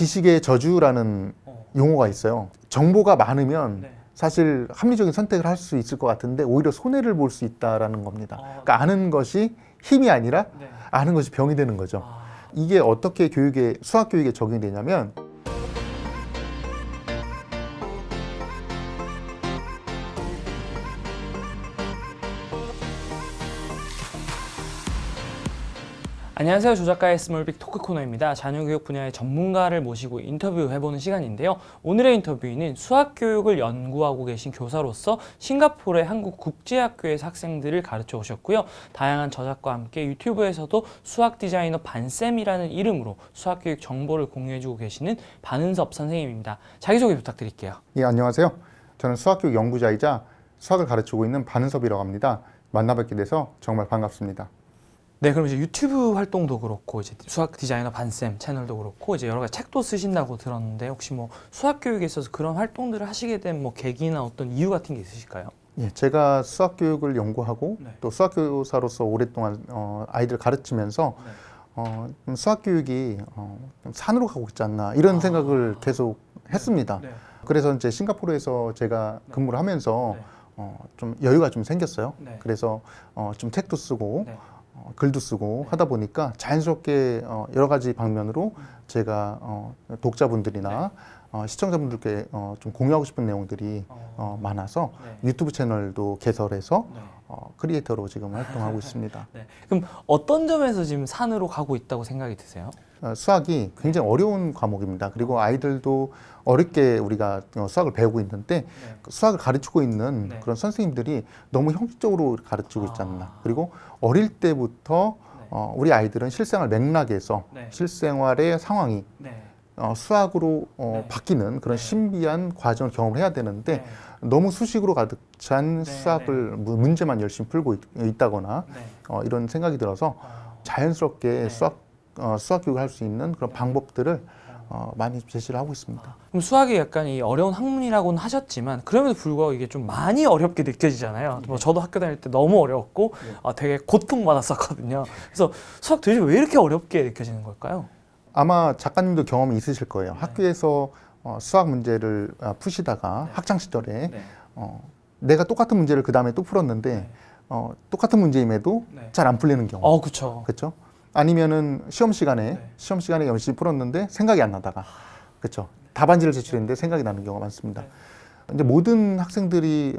지식의 저주라는 용어가 있어요. 정보가 많으면 네. 사실 합리적인 선택을 할 수 있을 것 같은데 오히려 손해를 볼 수 있다라는 겁니다. 그러니까 아는 것이 힘이 아니라 네. 아는 것이 병이 되는 거죠. 이게 어떻게 수학 교육에 적용이 되냐면 안녕하세요. 조작가의 스몰빅 토크 코너입니다. 자녀교육 분야의 전문가를 모시고 인터뷰해보는 시간인데요. 오늘의 인터뷰인은 수학교육을 연구하고 계신 교사로서 싱가포르의 한국 국제학교에서 학생들을 가르쳐 오셨고요. 다양한 저작과 함께 유튜브에서도 수학 디자이너 반쌤이라는 이름으로 수학교육 정보를 공유해주고 계시는 반은섭 선생님입니다. 자기소개 부탁드릴게요. 예, 안녕하세요. 저는 수학교육 연구자이자 수학을 가르치고 있는 반은섭이라고 합니다. 만나 뵙게 돼서 정말 반갑습니다. 네, 그럼 이제 유튜브 활동도 그렇고 이제 수학 디자이너 반쌤 채널도 그렇고 이제 여러 가지 책도 쓰신다고 들었는데 혹시 뭐 수학 교육에 있어서 그런 활동들을 하시게 된 뭐 계기나 어떤 이유 같은 게 있으실까요? 예, 제가 수학 교육을 연구하고 네. 또 수학 교사로서 오랫동안 아이들 가르치면서 좀 수학 교육이 좀 산으로 가고 있지 않나 이런 생각을 계속 했습니다. 네. 그래서 이제 싱가포르에서 제가 네. 근무를 하면서 네. 좀 여유가 좀 생겼어요. 네. 그래서 좀 책도 쓰고 네. 글도 쓰고 하다 보니까 자연스럽게 여러 가지 방면으로 제가 독자분들이나 시청자분들께 좀 공유하고 싶은 내용들이 많아서 네. 유튜브 채널도 개설해서 네. 크리에이터로 지금 활동하고 있습니다. 네. 그럼 어떤 점에서 지금 산으로 가고 있다고 생각이 드세요? 수학이 굉장히 어려운 과목입니다. 그리고 아이들도 어렵게 우리가 수학을 배우고 있는데 네. 수학을 가르치고 있는 네. 그런 선생님들이 너무 형식적으로 가르치고 있지 않나. 그리고 어릴 때부터 우리 아이들은 실생활 맥락에서 네. 실생활의 상황이 네. 수학으로 네. 바뀌는 그런 네. 신비한 과정을 경험을 해야 되는데 네. 너무 수식으로 가득 찬 네. 수학을 문제만 열심히 풀고 있다거나 네. 이런 생각이 들어서 자연스럽게 네. 수학 교육을 할 수 있는 그런 방법들을 많이 제시를 하고 있습니다. 그럼 수학이 약간 이 어려운 학문이라고는 하셨지만 그럼에도 불구하고 이게 좀 많이 어렵게 느껴지잖아요. 뭐 저도 학교 다닐 때 너무 어려웠고 되게 고통받았었거든요. 그래서 수학 도대체 왜 이렇게 어렵게 느껴지는 걸까요? 아마 작가님도 경험이 있으실 거예요. 네. 학교에서 수학 문제를 푸시다가 네. 학창 시절에 네. 내가 똑같은 문제를 그 다음에 또 풀었는데 네. 똑같은 문제임에도 네. 잘 안 풀리는 경우. 그렇죠. 그렇죠? 아니면은 시험 시간에 열심히 풀었는데 생각이 안 나다가 그렇죠? 답안지를 제출했는데 생각이 나는 경우가 많습니다. 이제 모든 학생들이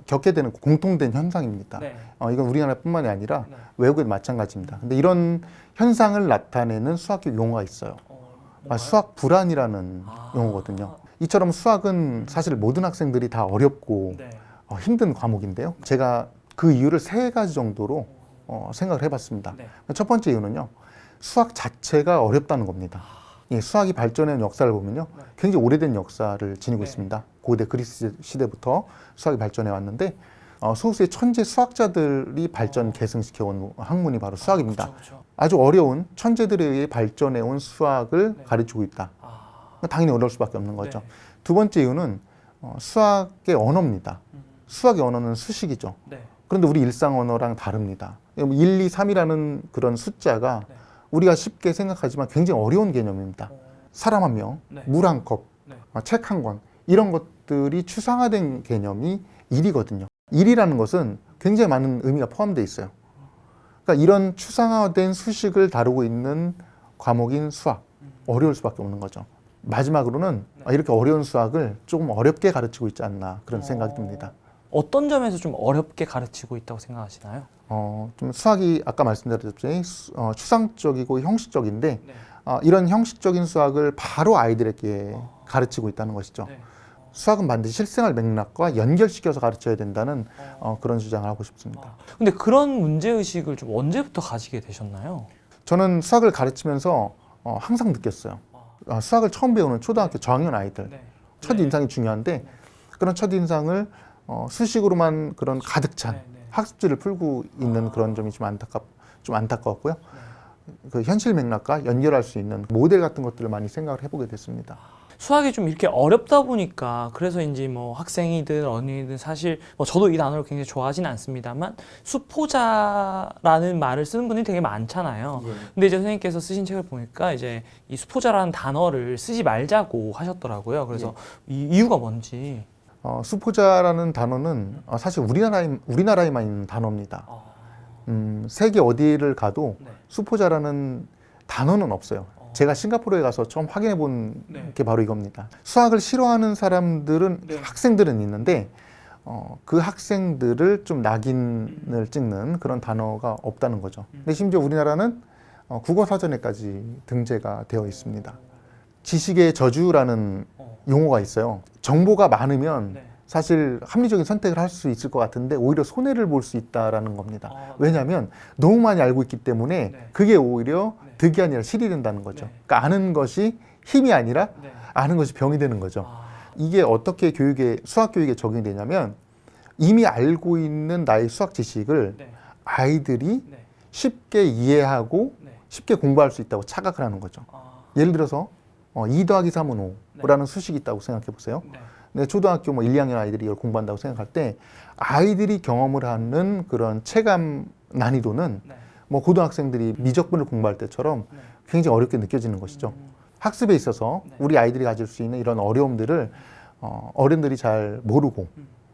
겪게 되는 공통된 현상입니다. 네. 이건 우리나라뿐만이 아니라 네. 외국에도 마찬가지입니다. 근데 이런 현상을 나타내는 수학적 용어가 있어요. 수학 불안이라는 용어거든요. 이처럼 수학은 사실 모든 학생들이 다 어렵고 네. 힘든 과목인데요. 제가 그 이유를 세 가지 정도로 생각을 해봤습니다. 네. 첫 번째 이유는요, 수학 자체가 어렵다는 겁니다. 이 수학이 발전한 역사를 보면요, 굉장히 오래된 역사를 지니고 네. 있습니다. 고대 그리스 시대부터 수학이 발전해 왔는데 소수의 천재 수학자들이 발전 계승시켜온 학문이 바로 수학입니다. 그렇죠. 아주 어려운 천재들에 의해 발전해온 수학을 네. 가르치고 있다. 당연히 어려울 수밖에 없는 거죠. 네. 두 번째 이유는 수학의 언어입니다. 수학의 언어는 수식이죠. 네. 그런데 우리 일상 언어랑 다릅니다. 1, 2, 3이라는 그런 숫자가 네. 우리가 쉽게 생각하지만 굉장히 어려운 개념입니다. 사람 한 명, 네. 물 한 컵, 네. 책 한 권, 이런 것들이 추상화된 개념이 일이거든요. 일이라는 것은 굉장히 많은 의미가 포함되어 있어요. 그러니까 이런 추상화된 수식을 다루고 있는 과목인 수학, 어려울 수밖에 없는 거죠. 마지막으로는 이렇게 어려운 수학을 조금 어렵게 가르치고 있지 않나 그런 생각이 듭니다. 어떤 점에서 좀 어렵게 가르치고 있다고 생각하시나요? 좀 수학이 아까 말씀드렸듯이 추상적이고 형식적인데 네. 이런 형식적인 수학을 바로 아이들에게 가르치고 있다는 것이죠. 네. 수학은 반드시 실생활 맥락과 연결시켜서 가르쳐야 된다는 그런 주장을 하고 싶습니다. 근데 그런 문제의식을 좀 언제부터 가지게 되셨나요? 저는 수학을 가르치면서 항상 느꼈어요. 수학을 처음 배우는 초등학교 저학년 아이들 네. 첫 인상이 중요한데 그런 첫 인상을 수식으로만 그런 가득 찬 학습지를 풀고 있는 그런 점이 좀 안타까웠고요. 그 현실 맥락과 연결할 수 있는 모델 같은 것들을 많이 생각을 해보게 됐습니다. 수학이 좀 이렇게 어렵다 보니까 그래서인지 뭐 학생이든 어린이든 사실 뭐 저도 이 단어를 굉장히 좋아하지는 않습니다만 수포자라는 말을 쓰는 분이 되게 많잖아요. 근데 이제 선생님께서 쓰신 책을 보니까 이제 이 수포자라는 단어를 쓰지 말자고 하셨더라고요. 그래서 이 이유가 뭔지. 수포자라는 단어는 사실 우리나라에만 있는 단어입니다. 세계 어디를 가도 네. 수포자라는 단어는 없어요. 제가 싱가포르에 가서 처음 확인해 본 네. 게 바로 이겁니다. 수학을 싫어하는 사람들은 네. 학생들은 있는데 그 학생들을 좀 낙인을 찍는 그런 단어가 없다는 거죠. 근데 심지어 우리나라는 국어 사전에까지 등재가 되어 있습니다. 지식의 저주라는 용어가 있어요. 정보가 많으면 네. 사실 합리적인 선택을 할 수 있을 것 같은데 오히려 손해를 볼 수 있다라는 겁니다. 네. 왜냐하면 너무 많이 알고 있기 때문에 네. 그게 오히려 네. 득이 아니라 실이 된다는 거죠. 네. 그러니까 아는 것이 힘이 아니라 네. 아는 것이 병이 되는 거죠. 아. 이게 어떻게 수학 교육에 적용이 되냐면 이미 알고 있는 나의 수학 지식을 네. 아이들이 네. 쉽게 이해하고 네. 쉽게 공부할 수 있다고 착각을 하는 거죠. 아. 예를 들어서 2 더하기 3은 5라는 수식이 있다고 생각해 보세요. 네. 근데 초등학교 1, 2학년 아이들이 이걸 공부한다고 생각할 때 아이들이 경험을 하는 그런 체감 난이도는 네. 뭐 고등학생들이 미적분을 공부할 때처럼 네. 굉장히 어렵게 느껴지는 것이죠. 학습에 있어서 네. 우리 아이들이 가질 수 있는 이런 어려움들을 어른들이 잘 모르고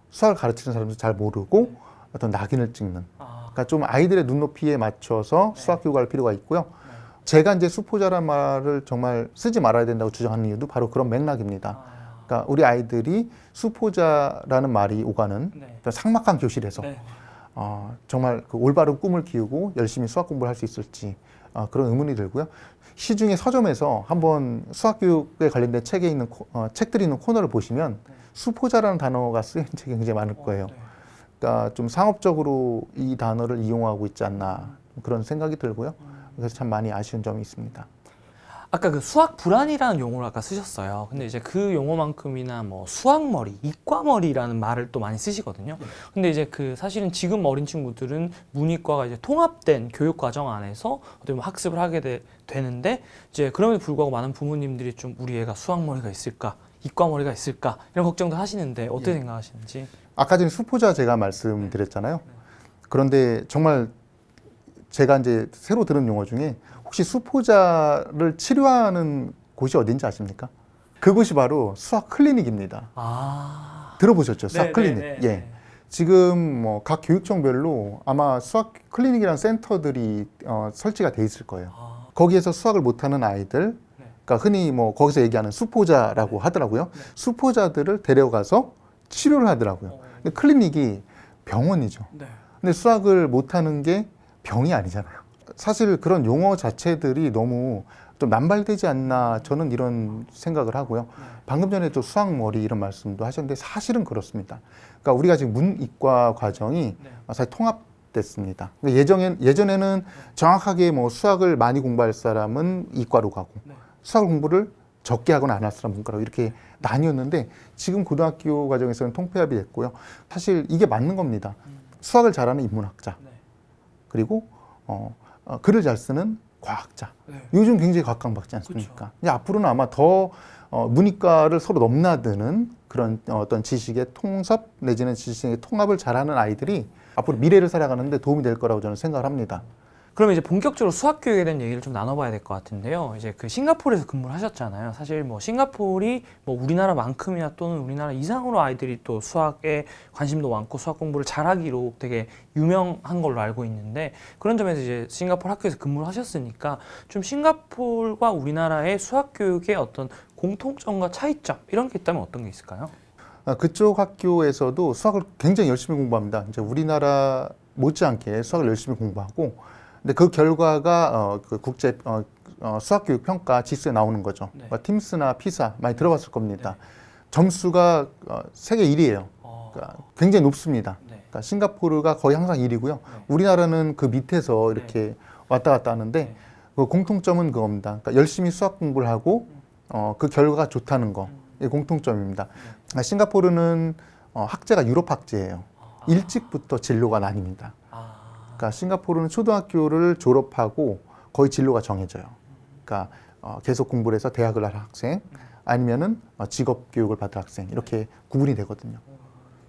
수학을 가르치는 사람도 잘 모르고 어떤 낙인을 찍는, 아. 그러니까 좀 아이들의 눈높이에 맞춰서 수학 교육할 필요가 있고요. 제가 이제 수포자란 말을 정말 쓰지 말아야 된다고 주장하는 이유도 바로 그런 맥락입니다. 그러니까 우리 아이들이 수포자라는 말이 오가는 네. 어떤 삭막한 교실에서 네. 정말 그 올바른 꿈을 키우고 열심히 수학 공부를 할 수 있을지 그런 의문이 들고요. 시중에 서점에서 한번 수학 교육에 관련된 책에 있는 책들이 있는 코너를 보시면 수포자라는 단어가 쓰인 책이 굉장히 많을 거예요. 네. 그러니까 좀 상업적으로 이 단어를 이용하고 있지 않나 그런 생각이 들고요. 그래서 참 많이 아쉬운 점이 있습니다. 아까 그 수학 불안이라는 용어를 아까 쓰셨어요. 근데 이제 그 용어만큼이나 뭐 수학머리, 이과머리라는 말을 또 많이 쓰시거든요. 근데 이제 그 사실은 지금 어린 친구들은 문이과가 이제 통합된 교육 과정 안에서 어떻게 보면 학습을 하게 되는데 이제 그럼에도 불구하고 많은 부모님들이 좀 우리 애가 수학머리가 있을까, 이과머리가 있을까 이런 걱정도 하시는데 어떻게 생각하시는지. 아까 전에 수포자 제가 말씀드렸잖아요. 그런데 정말 제가 이제 새로 들은 용어 중에 혹시 수포자를 치료하는 곳이 어딘지 아십니까? 그곳이 바로 수학 클리닉입니다. 아. 들어보셨죠? 수학 네, 클리닉. 네, 네, 예. 네. 지금 뭐 각 교육청별로 아마 수학 클리닉이라는 센터들이 설치가 돼 있을 거예요. 아. 거기에서 수학을 못하는 아이들, 네. 그러니까 흔히 뭐 거기서 얘기하는 수포자라고 하더라고요. 네. 수포자들을 데려가서 치료를 하더라고요. 근데 클리닉이 병원이죠. 네. 근데 수학을 못하는 게 병이 아니잖아요. 사실 그런 용어 자체들이 너무 좀 남발되지 않나 저는 이런 생각을 하고요. 방금 전에 또 수학머리 이런 말씀도 하셨는데 사실은 그렇습니다. 그러니까 우리가 지금 문이과 과정이 사실 통합됐습니다. 그러니까 예전에는 정확하게 뭐 수학을 많이 공부할 사람은 이과로 가고 수학 공부를 적게 하거나 안 할 사람 문과로 이렇게 나뉘었는데 지금 고등학교 과정에서는 통폐합이 됐고요. 사실 이게 맞는 겁니다. 수학을 잘하는 인문학자 그리고 글을 잘 쓰는 과학자. 요즘 굉장히 각광받지 않습니까? 이제 앞으로는 아마 더 문이과를 서로 넘나드는 그런 어떤 지식의 통섭 내지는 지식의 통합을 잘하는 아이들이 앞으로 미래를 살아가는데 도움이 될 거라고 저는 생각을 합니다. 그러면 이제 본격적으로 수학 교육에 대한 얘기를 좀 나눠봐야 될 것 같은데요. 이제 그 싱가포르에서 근무를 하셨잖아요. 사실 뭐 싱가포르이 뭐 우리나라만큼이나 또는 우리나라 이상으로 아이들이 또 수학에 관심도 많고 수학 공부를 잘하기로 되게 유명한 걸로 알고 있는데 그런 점에서 이제 싱가포르 학교에서 근무를 하셨으니까 좀 싱가포르와 우리나라의 수학 교육의 어떤 공통점과 차이점 이런 게 있다면 어떤 게 있을까요? 그쪽 학교에서도 수학을 굉장히 열심히 공부합니다. 이제 우리나라 못지않게 수학을 열심히 공부하고 근데 그 결과가 그 국제 수학교육 평가 지수에 나오는 거죠. 네. 그러니까 팀스나 피사 많이 들어봤을 겁니다. 점수가 세계 1위예요. 그러니까 굉장히 높습니다. 그러니까 싱가포르가 거의 항상 1위고요. 우리나라는 그 밑에서 이렇게 왔다 갔다 하는데 그 공통점은 그겁니다. 그러니까 열심히 수학 공부를 하고 그 결과가 좋다는 거. 이게 공통점입니다. 그러니까 싱가포르는 학제가 유럽 학제예요. 일찍부터 진로가 나뉩니다. 그러니까 싱가포르는 초등학교를 졸업하고 거의 진로가 정해져요. 그러니까 계속 공부를 해서 대학을 할 학생, 아니면은 직업 교육을 받을 학생 이렇게 구분이 되거든요.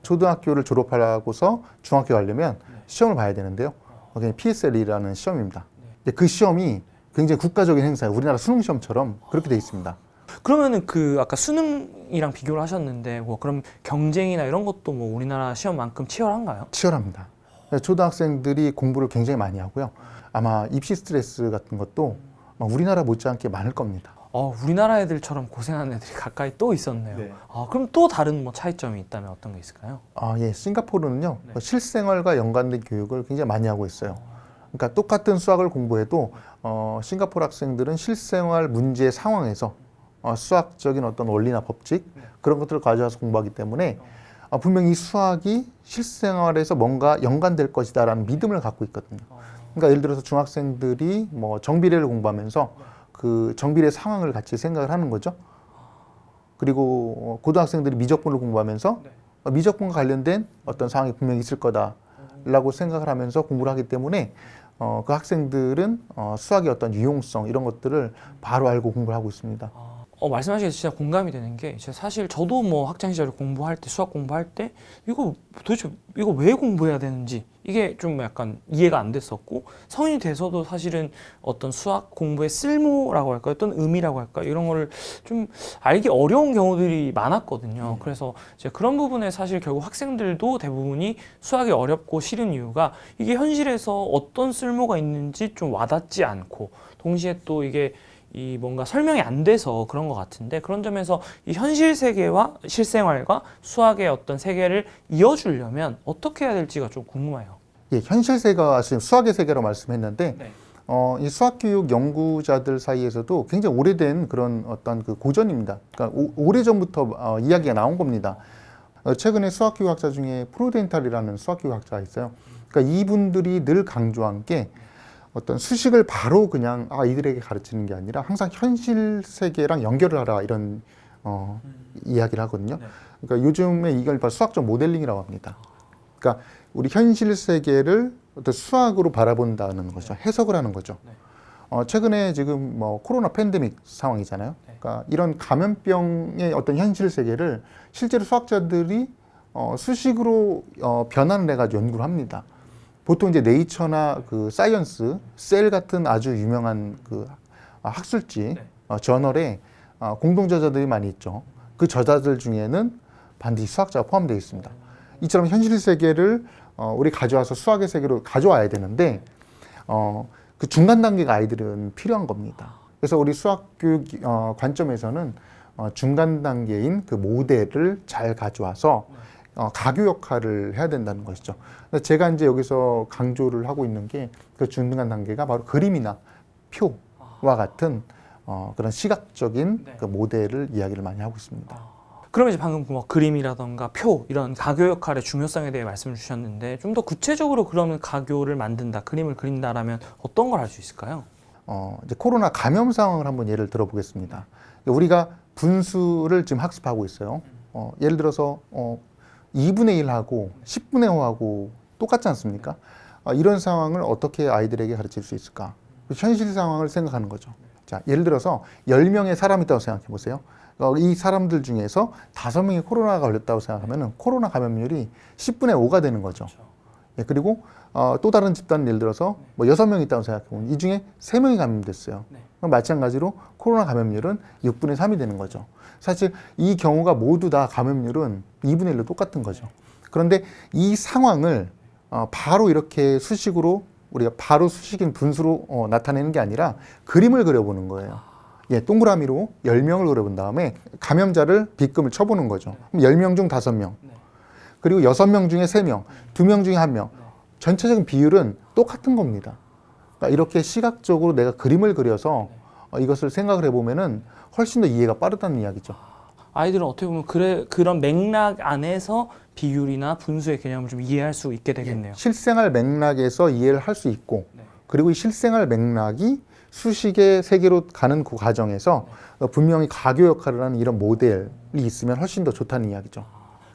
초등학교를 졸업하고서 중학교 가려면 시험을 봐야 되는데요. 그게 PSLE라는 시험입니다. 근데 그 시험이 굉장히 국가적인 행사예요. 우리나라 수능 시험처럼 그렇게 돼 있습니다. 그러면은 그 아까 수능이랑 비교를 하셨는데 뭐 그럼 경쟁이나 이런 것도 뭐 우리나라 시험만큼 치열한가요? 치열합니다. 초등학생들이 공부를 굉장히 많이 하고요. 아마 입시 스트레스 같은 것도 우리나라 못지않게 많을 겁니다. 우리나라 애들처럼 고생하는 애들이 가까이 또 있었네요. 그럼 또 다른 뭐 차이점이 있다면 어떤 게 있을까요? 예, 싱가포르는요 실생활과 연관된 교육을 굉장히 많이 하고 있어요. 그러니까 똑같은 수학을 공부해도 싱가포르 학생들은 실생활 문제 상황에서 수학적인 어떤 원리나 법칙 그런 것들을 가져와서 공부하기 때문에 분명히 이 수학이 실생활에서 뭔가 연관될 것이다라는 믿음을 갖고 있거든요. 그러니까 예를 들어서 중학생들이 뭐 정비례를 공부하면서 그 정비례 상황을 같이 생각을 하는 거죠. 그리고 고등학생들이 미적분을 공부하면서 미적분과 관련된 어떤 상황이 분명히 있을 거다라고 생각을 하면서 공부를 하기 때문에 그 학생들은 수학의 어떤 유용성 이런 것들을 바로 알고 공부를 하고 있습니다. 말씀하시기 진짜 공감이 되는 게 사실 저도 뭐 학창 시절에 공부할 때 수학 공부할 때 이거 도대체 이거 왜 공부해야 되는지 이게 좀 약간 이해가 안 됐었고 성인이 돼서도 사실은 어떤 수학 공부의 쓸모라고 할까 어떤 의미라고 할까 이런 거를 좀 알기 어려운 경우들이 많았거든요. 그래서 이제 그런 부분에 사실 결국 학생들도 대부분이 수학이 어렵고 싫은 이유가 이게 현실에서 어떤 쓸모가 있는지 좀 와닿지 않고 동시에 또 이게 이 뭔가 설명이 안 돼서 그런 것 같은데 그런 점에서 이 현실 세계와 실생활과 수학의 어떤 세계를 이어주려면 어떻게 해야 될지가 좀 궁금해요. 예, 현실 세계와 지금 수학의 세계로 말씀했는데 이 수학 교육 연구자들 사이에서도 굉장히 오래된 그런 어떤 그 고전입니다. 그러니까 오래전부터 이야기가 나온 겁니다. 최근에 수학 교육학자 중에 프루덴탈이라는 수학 교육학자가 있어요. 그러니까 이분들이 늘 강조한 게 어떤 수식을 바로 그냥 아이들에게 가르치는 게 아니라 항상 현실 세계랑 연결을 하라 이런 이야기를 하거든요. 그러니까 요즘에 이걸 수학적 모델링이라고 합니다. 그러니까 우리 현실 세계를 어떤 수학으로 바라본다는 거죠. 해석을 하는 거죠. 최근에 지금 뭐 코로나 팬데믹 상황이잖아요. 그러니까 이런 감염병의 어떤 현실 세계를 실제로 수학자들이 수식으로 변환을 해가지고 연구를 합니다. 보통 이제 네이처나 그 사이언스, 셀 같은 아주 유명한 그 학술지 저널에 공동 저자들이 많이 있죠. 그 저자들 중에는 반드시 수학자가 포함되어 있습니다. 이처럼 현실 세계를 우리 가져와서 수학의 세계로 가져와야 되는데 그 중간 단계가 아이들은 필요한 겁니다. 그래서 우리 수학 교육 관점에서는 중간 단계인 그 모델을 잘 가져와서 가교 역할을 해야 된다는 것이죠. 제가 이제 여기서 강조를 하고 있는 게 그 중간 단계가 바로 그림이나 표와 같은 그런 시각적인 그 모델을 이야기를 많이 하고 있습니다. 그러면 이제 방금 뭐 그림이라던가 표 이런 가교 역할의 중요성에 대해 말씀을 주셨는데 좀 더 구체적으로 그러면 가교를 만든다, 그림을 그린다라면 어떤 걸 할 수 있을까요? 이제 코로나 감염 상황을 한번 예를 들어보겠습니다. 우리가 분수를 지금 학습하고 있어요. 예를 들어서 2분의 1하고 10분의 5하고 똑같지 않습니까? 이런 상황을 어떻게 아이들에게 가르칠 수 있을까? 현실 상황을 생각하는 거죠. 자, 예를 들어서 10명의 사람이 있다고 생각해 보세요. 이 사람들 중에서 5명이 코로나가 걸렸다고 생각하면 코로나 감염률이 10분의 5가 되는 거죠. 예, 그리고 또 다른 집단 예를 들어서 뭐 6명이 있다고 생각해보면 이 중에 3명이 감염됐어요. 그럼 마찬가지로 코로나 감염률은 6분의 3이 되는 거죠. 사실 이 경우가 모두 다 감염률은 2분의 1로 똑같은 거죠. 그런데 이 상황을 바로 이렇게 수식으로 우리가 바로 수식인 분수로 나타내는 게 아니라 그림을 그려보는 거예요. 예, 동그라미로 10명을 그려본 다음에 감염자를 빗금을 쳐보는 거죠. 그럼 10명 중 5명, 그리고 6명 중에 3명, 2명 중에 1명. 전체적인 비율은 똑같은 겁니다. 그러니까 이렇게 시각적으로 내가 그림을 그려서 이것을 생각을 해보면은 훨씬 더 이해가 빠르다는 이야기죠. 아이들은 어떻게 보면 그런 맥락 안에서 비율이나 분수의 개념을 좀 이해할 수 있게 되겠네요. 실생활 맥락에서 이해를 할 수 있고 그리고 이 실생활 맥락이 수식의 세계로 가는 그 과정에서 분명히 가교 역할을 하는 이런 모델이 있으면 훨씬 더 좋다는 이야기죠.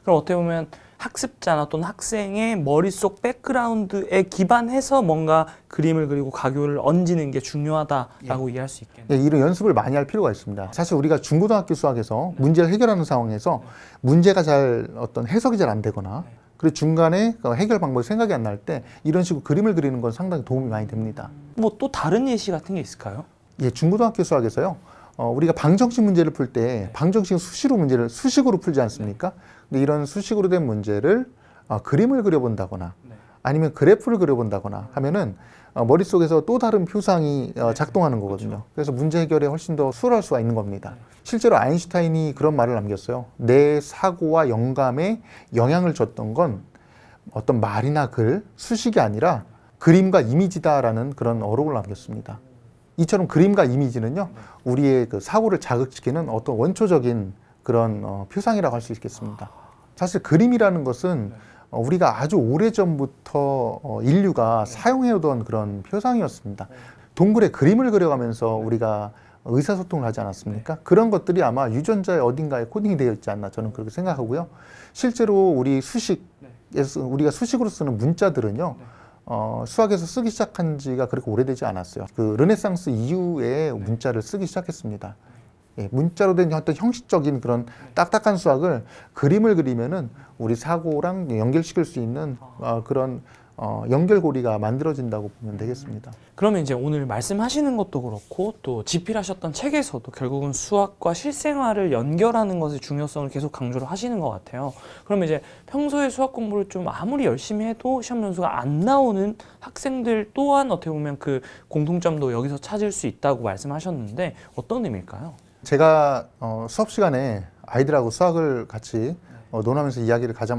그럼 어떻게 보면 학습자나 또는 학생의 머릿속 백그라운드에 기반해서 뭔가 그림을 그리고 가교를 얹는 게 중요하다라고 이해할 수 있겠네요. 이런 연습을 많이 할 필요가 있습니다. 사실 우리가 중고등학교 수학에서 문제를 해결하는 상황에서 문제가 잘 어떤 해석이 잘 안 되거나 그리고 중간에 해결 방법이 생각이 안 날 때 이런 식으로 그림을 그리는 건 상당히 도움이 많이 됩니다. 뭐 또 다른 예시 같은 게 있을까요? 예, 중고등학교 수학에서요. 우리가 방정식 문제를 풀 때 방정식 수시로 문제를 수식으로 풀지 않습니까? 근데 이런 수식으로 된 문제를 그림을 그려본다거나 아니면 그래프를 그려본다거나 하면은 머릿속에서 또 다른 표상이 작동하는 거거든요. 그래서 문제 해결에 훨씬 더 수월할 수가 있는 겁니다. 실제로 아인슈타인이 그런 말을 남겼어요. 내 사고와 영감에 영향을 줬던 건 어떤 말이나 글, 수식이 아니라 그림과 이미지다라는 그런 어록을 남겼습니다. 이처럼 그림과 이미지는요, 우리의 그 사고를 자극시키는 어떤 원초적인 그런 표상이라고 할 수 있겠습니다. 사실 그림이라는 것은 우리가 아주 오래전부터 인류가 사용해오던 그런 표상이었습니다. 동굴에 그림을 그려가면서 우리가 의사소통을 하지 않았습니까? 그런 것들이 아마 유전자의 어딘가에 코딩이 되어 있지 않나 저는 그렇게 생각하고요. 실제로 우리 수식에서 우리가 수식으로 쓰는 문자들은요, 수학에서 쓰기 시작한 지가 그렇게 오래되지 않았어요. 그 르네상스 이후에 문자를 쓰기 시작했습니다. 예, 문자로 된 어떤 형식적인 그런 딱딱한 수학을 그림을 그리면은 우리 사고랑 연결시킬 수 있는 그런 연결고리가 만들어진다고 보면 되겠습니다. 그러면 이제 오늘 말씀하시는 것도 그렇고 또 집필하셨던 책에서도 결국은 수학과 실생활을 연결하는 것의 중요성을 계속 강조를 하시는 것 같아요. 그러면 이제 평소에 수학 공부를 좀 아무리 열심히 해도 시험 점수가 안 나오는 학생들 또한 어떻게 보면 그 공통점도 여기서 찾을 수 있다고 말씀하셨는데 어떤 의미일까요? 제가 수업 시간에 아이들하고 수학을 같이 논하면서 이야기를 가장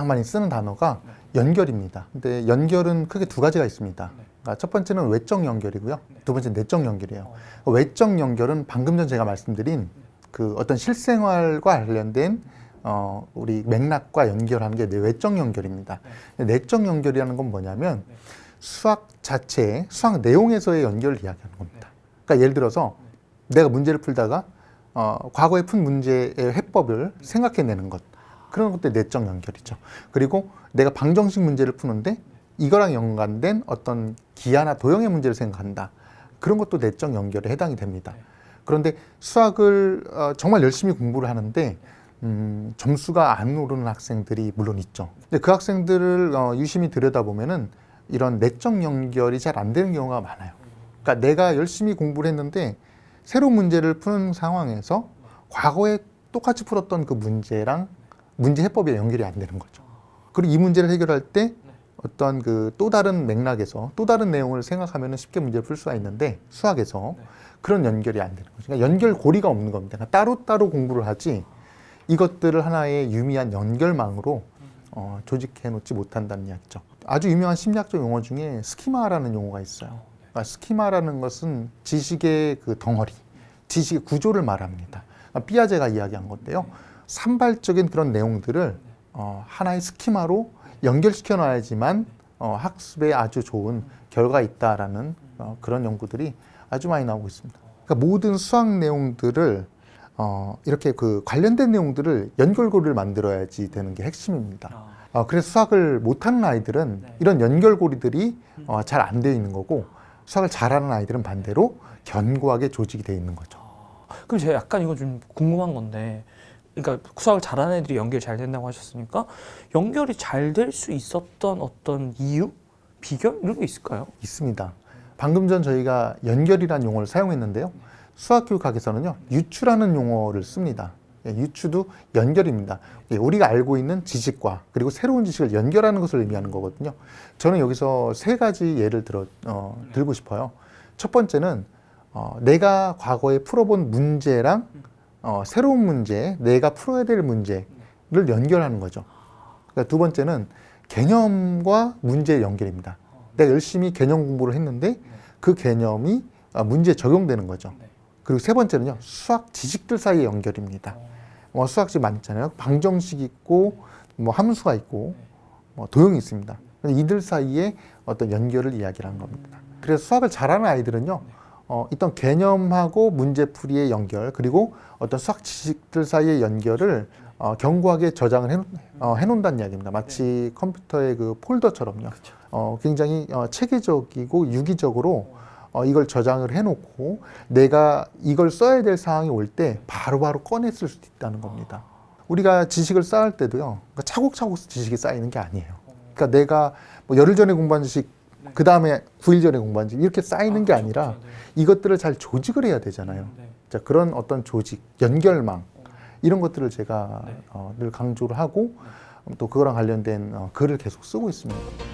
많이 쓰는 단어가 연결입니다. 근데 연결은 크게 두 가지가 있습니다. 그러니까 첫 번째는 외적 연결이고요. 두 번째는 내적 연결이에요. 외적 연결은 방금 전 제가 말씀드린 그 어떤 실생활과 관련된 우리 맥락과 연결하는 게 외적 연결입니다. 내적 연결이라는 건 뭐냐면 수학 자체의 수학 내용에서의 연결을 이야기하는 겁니다. 그러니까 예를 들어서 내가 문제를 풀다가 과거에 푼 문제의 해법을 생각해내는 것. 그런 것도 내적 연결이죠. 그리고 내가 방정식 문제를 푸는데 이거랑 연관된 어떤 기하나 도형의 문제를 생각한다. 그런 것도 내적 연결에 해당이 됩니다. 그런데 수학을 정말 열심히 공부를 하는데 점수가 안 오르는 학생들이 물론 있죠. 근데 그 학생들을 유심히 들여다보면은 이런 내적 연결이 잘 안 되는 경우가 많아요. 그러니까 내가 열심히 공부를 했는데 새로운 문제를 푸는 상황에서 과거에 똑같이 풀었던 그 문제랑 문제 해법이 연결이 안 되는 거죠. 그리고 이 문제를 해결할 때 어떤 그 또 다른 맥락에서 또 다른 내용을 생각하면 쉽게 문제를 풀 수가 있는데 수학에서 그런 연결이 안 되는 거죠. 그러니까 연결고리가 없는 겁니다. 그러니까 따로따로 공부를 하지 이것들을 하나의 유미한 연결망으로 조직해 놓지 못한다는 이야기죠. 아주 유명한 심리학적 용어 중에 스키마라는 용어가 있어요. 그러니까 스키마라는 것은 지식의 그 덩어리, 지식의 구조를 말합니다. 그러니까 피아제가 이야기한 건데요. 산발적인 그런 내용들을 하나의 스키마로 연결시켜 놔야지만 학습에 아주 좋은 결과가 있다라는 그런 연구들이 아주 많이 나오고 있습니다. 그러니까 모든 수학 내용들을 이렇게 그 관련된 내용들을 연결고리를 만들어야지 되는 게 핵심입니다. 그래서 수학을 못하는 아이들은 이런 연결고리들이 잘 안 되어 있는 거고 수학을 잘하는 아이들은 반대로 견고하게 조직이 되어 있는 거죠. 그럼 제가 약간 이거 좀 궁금한 건데 그러니까 수학을 잘하는 애들이 연결이 잘 된다고 하셨으니까 연결이 잘 될 수 있었던 어떤 이유? 비결? 이런 게 있을까요? 있습니다. 방금 전 저희가 연결이라는 용어를 사용했는데요. 수학교육학에서는요, 유추라는 용어를 씁니다. 유추도 연결입니다. 우리가 알고 있는 지식과 그리고 새로운 지식을 연결하는 것을 의미하는 거거든요. 저는 여기서 세 가지 예를 들고 싶어요. 첫 번째는 내가 과거에 풀어본 문제랑 새로운 문제, 내가 풀어야 될 문제를 연결하는 거죠. 그러니까 두 번째는 개념과 문제의 연결입니다. 내가 열심히 개념 공부를 했는데 그 개념이 문제에 적용되는 거죠. 그리고 세 번째는요, 수학 지식들 사이의 연결입니다. 수학식 많잖아요. 방정식 있고, 함수가 있고, 도형이 있습니다. 이들 사이의 어떤 연결을 이야기하는 겁니다. 그래서 수학을 잘하는 아이들은요, 어떤 개념하고 문제풀이의 연결, 그리고 어떤 수학 지식들 사이의 연결을 견고하게 저장을 해놓는다는 이야기입니다. 마치 컴퓨터의 그 폴더처럼요. 굉장히 체계적이고 유기적으로 이걸 저장을 해놓고 내가 이걸 써야 될 상황이 올 때 바로바로 꺼내 쓸 수도 있다는 겁니다. 우리가 지식을 쌓을 때도요, 그러니까 차곡차곡 지식이 쌓이는 게 아니에요. 그러니까 내가 뭐 열흘 전에 공부한 지식, 그 다음에 9일 전에 공부한 지식 이렇게 쌓이는 게 아니라 이것들을 잘 조직을 해야 되잖아요. 자, 그런 어떤 조직, 연결망 이런 것들을 제가 늘 강조를 하고 또 그거랑 관련된 글을 계속 쓰고 있습니다.